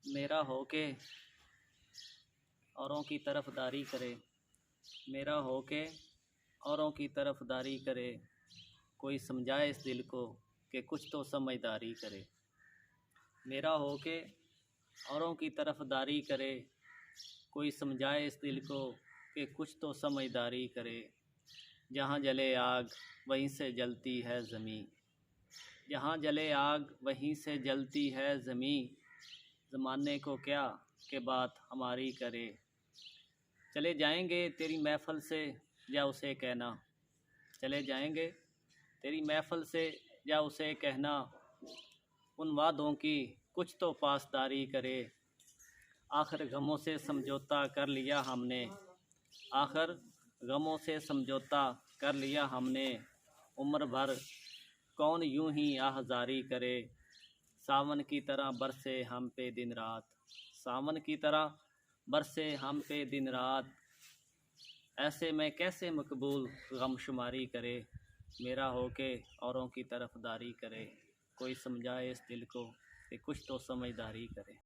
मेरा होके औरों की तरफदारी करे, मेरा होके औरों की तरफदारी करे, कोई समझाए इस दिल को कि कुछ तो समझदारी करे। मेरा होके औरों की तरफदारी करे, कोई समझाए इस दिल को कि कुछ तो समझदारी करे। जहाँ जले आग वहीं से जलती है ज़मीं, जहाँ जले आग वहीं से जलती है ज़मीं। ज़माने को क्या कि बात हमारी करे। चले जाएंगे तेरी महफ़िल से या उसे कहना, चले जाएंगे तेरी महफ़िल से या उसे कहना, उन वादों की कुछ तो पासदारी करे। आखिर गमों से समझौता कर लिया हमने, आखिर गमों से समझौता कर लिया हमने। उम्र भर कौन यूं ही आहज़ारी करे। सावन की तरह बरसे हम पे दिन रात, सावन की तरह बरसे हम पे दिन रात। ऐसे में कैसे मकबूल गमशुमारी करे। मेरा होके औरों की तरफदारी करे, कोई समझाए इस दिल को कि कुछ तो समझदारी करे।